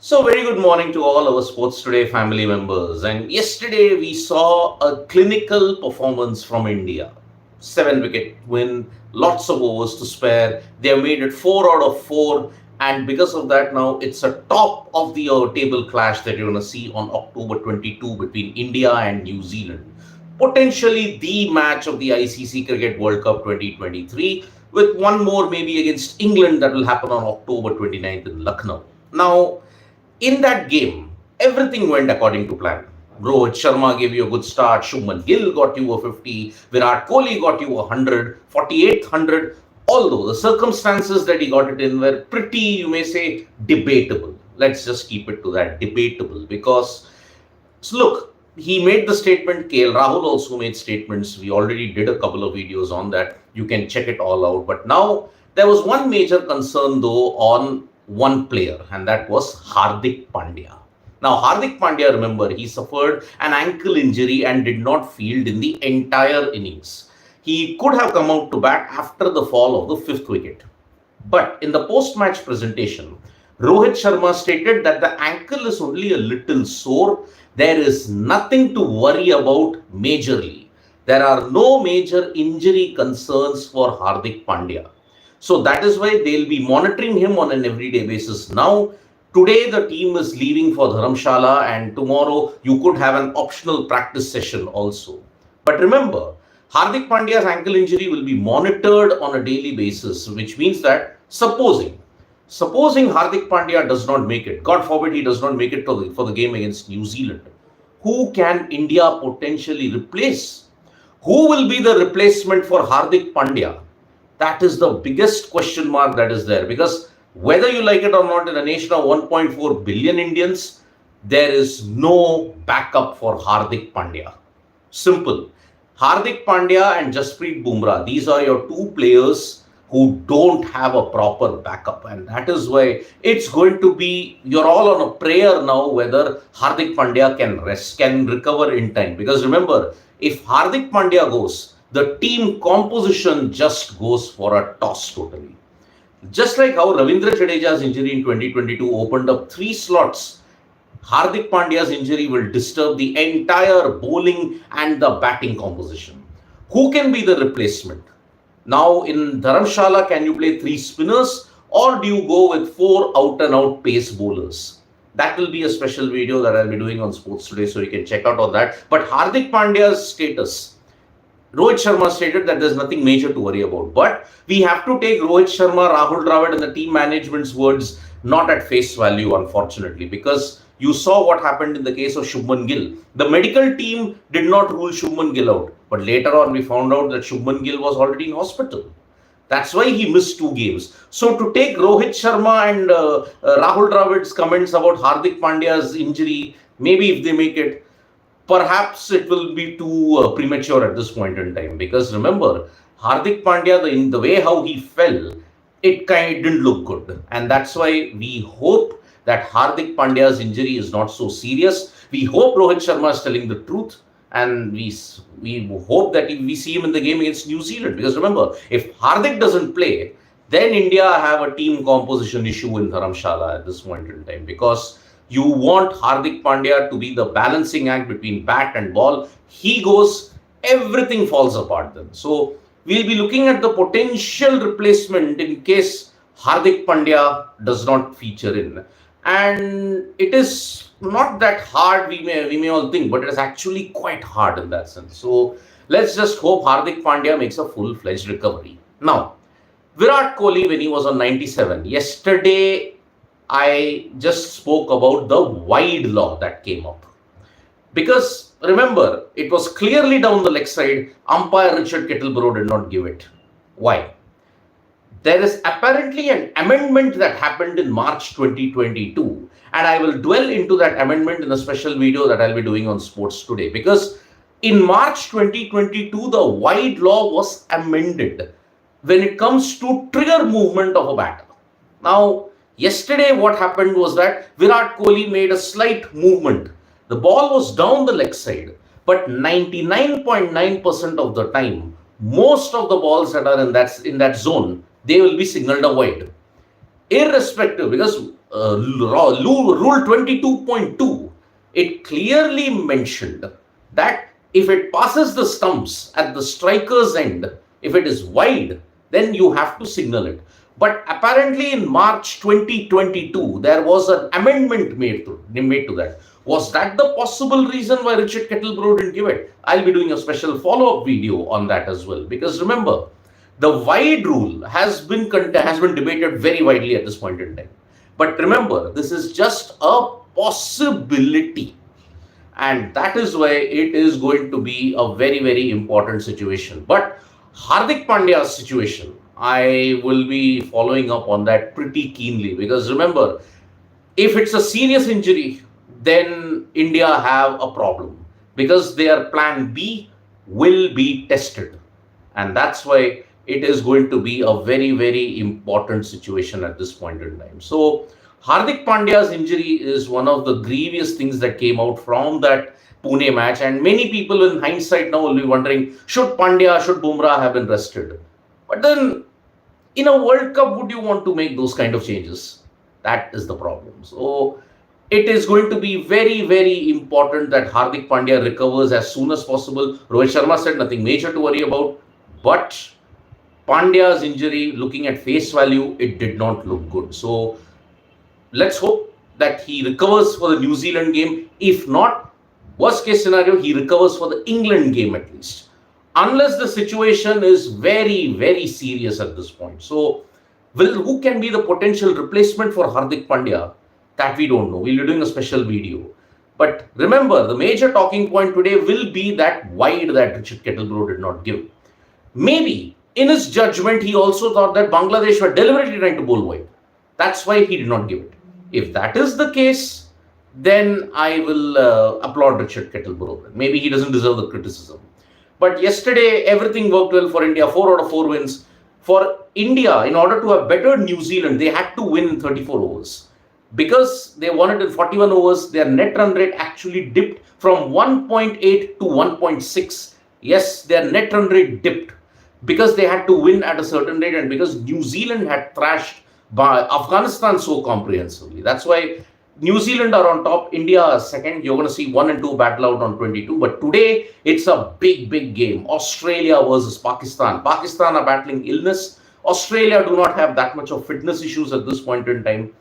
So, very good morning to all our Sports Today family members. And yesterday we saw a clinical performance from India. 7 wicket win, lots of overs to spare. They have made it 4 out of 4. And because of that, now it's a top of the table clash that you're going to see on October 22 between India and New Zealand. Potentially the match of the ICC Cricket World Cup 2023, with one more maybe against England that will happen on October 29th in Lucknow. Now, in that game, everything went according to plan. Rohit Sharma gave you a good start. Shubman Gill got you a 50. Virat Kohli got you a 100, 48th 100. Although the circumstances that he got it in were pretty, you may say, debatable. Let's just keep it to that, debatable. Because, so look, he made the statement. KL Rahul also made statements. We already did a couple of videos on that. You can check it all out. But now there was one major concern though on one player, and that was Hardik Pandya. Now, Hardik Pandya, remember, he suffered an ankle injury and did not field in the entire innings. He could have come out to bat after the fall of the fifth wicket. But in the post-match presentation, Rohit Sharma stated that the ankle is only a little sore. There is nothing to worry about majorly. There are no major injury concerns for Hardik Pandya. So that is why they'll be monitoring him on an everyday basis. Now, today the team is leaving for Dharamshala, and tomorrow you could have an optional practice session also. But remember, Hardik Pandya's ankle injury will be monitored on a daily basis, which means that supposing Hardik Pandya does not make it, God forbid he does not make it for the game against New Zealand, who can India potentially replace? Who will be the replacement for Hardik Pandya? That is the biggest question mark that is there, because whether you like it or not, in a nation of 1.4 billion Indians, there is no backup for Hardik Pandya. Simple. Hardik Pandya and Jasprit Bumrah, these are your two players who don't have a proper backup, and that is why it's going to be, you're all on a prayer now whether Hardik Pandya can recover in time. Because remember, if Hardik Pandya goes, the team composition just goes for a toss totally. Just like how Ravindra Jadeja's injury in 2022 opened up 3 slots, Hardik Pandya's injury will disturb the entire bowling and the batting composition. Who can be the replacement? Now in Dharamshala, can you play 3 spinners, or do you go with 4 out and out pace bowlers? That will be a special video that I'll be doing on Sports Today, so you can check out on that. But Hardik Pandya's status, Rohit Sharma stated that there's nothing major to worry about. But we have to take Rohit Sharma, Rahul Dravid and the team management's words not at face value, unfortunately, because you saw what happened in the case of Shubman Gill. The medical team did not rule Shubman Gill out, but later on we found out that Shubman Gill was already in hospital. That's why he missed 2 games. So to take Rohit Sharma and Rahul Dravid's comments about Hardik Pandya's injury, maybe if they make it, perhaps it will be too premature at this point in time. Because remember, Hardik Pandya, in the way how he fell, it kind of didn't look good. And that's why we hope that Hardik Pandya's injury is not so serious. We hope Rohit Sharma is telling the truth. And we hope that we see him in the game against New Zealand. Because remember, if Hardik doesn't play, then India have a team composition issue in Dharamshala at this point in time. Because you want Hardik Pandya to be the balancing act between bat and ball. He goes, everything falls apart then. So we'll be looking at the potential replacement in case Hardik Pandya does not feature in. And it is not that hard, we may all think, but it is actually quite hard in that sense. So let's just hope Hardik Pandya makes a full-fledged recovery. Now, Virat Kohli, when he was on 97, yesterday I just spoke about the wide law that came up. Because remember, it was clearly down the leg side. Umpire Richard Kettleborough did not give it. Why? There is apparently an amendment that happened in March 2022. And I will dwell into that amendment in a special video that I'll be doing on Sports Today. Because in March 2022, the wide law was amended when it comes to trigger movement of a batter. Now, yesterday, what happened was that Virat Kohli made a slight movement. The ball was down the leg side, but 99.9% of the time, most of the balls that are in that zone, they will be signaled a wide. irrespective, because rule 22.2, it clearly mentioned that if it passes the stumps at the striker's end, if it is wide, then you have to signal it. But apparently in March 2022, there was an amendment made to that. Was that the possible reason why Richard Kettlebrough didn't give it? I'll be doing a special follow-up video on that as well. Because remember, the wide rule has been debated very widely at this point in time. But remember, this is just a possibility. And that is why it is going to be a very, very important situation. But Hardik Pandya's situation, I will be following up on that pretty keenly, because remember, if it's a serious injury, then India have a problem, because their plan B will be tested. And that's why it is going to be a very, very important situation at this point in time. So Hardik Pandya's injury is one of the grievous things that came out from that Pune match. And many people in hindsight now will be wondering, should Pandya, should Bumrah have been rested? But then in a World Cup, would you want to make those kind of changes? That is the problem. So it is going to be very, very important that Hardik Pandya recovers as soon as possible. Rohit Sharma said nothing major to worry about. But Pandya's injury, looking at face value, it did not look good. So let's hope that he recovers for the New Zealand game. If not, worst case scenario, he recovers for the England game at least. Unless the situation is very, very serious at this point. So who can be the potential replacement for Hardik Pandya? That we don't know. We'll be doing a special video. But remember, the major talking point today will be that wide that Richard Kettlebrough did not give. Maybe in his judgment, he also thought that Bangladesh were deliberately trying to bowl wide. That's why he did not give it. If that is the case, then I will applaud Richard Kettlebrough. Maybe he doesn't deserve the criticism. But yesterday, everything worked well for India. 4 out of 4 wins. For India, in order to have bettered New Zealand, they had to win in 34 overs. Because they won it in 41 overs, their net run rate actually dipped from 1.8 to 1.6. Yes, their net run rate dipped because they had to win at a certain rate, and because New Zealand had thrashed by Afghanistan so comprehensively. That's why New Zealand are on top, India second. You're going to see 1 and 2 battle out on 22. But today, it's a big, big game. Australia versus Pakistan. Pakistan are battling illness. Australia do not have that much of fitness issues at this point in time.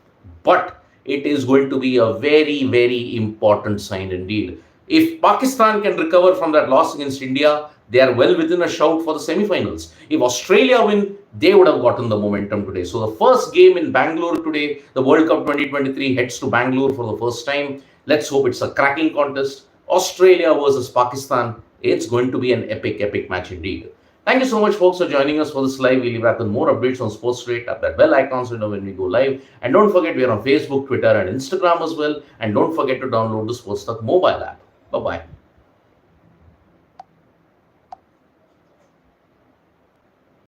But it is going to be a very, very important sign indeed. If Pakistan can recover from that loss against India, they are well within a shout for the semi-finals. If Australia win, they would have gotten the momentum today. So the first game in Bangalore today, the World Cup 2023 heads to Bangalore for the first time. Let's hope it's a cracking contest. Australia versus Pakistan. It's going to be an epic, epic match indeed. Thank you so much, folks, for joining us for this live. We'll be back with more updates on Sports Today. Tap that bell icon so you know when we go live. And don't forget, we are on Facebook, Twitter, and Instagram as well. And don't forget to download the Sports Talk mobile app. Bye-bye.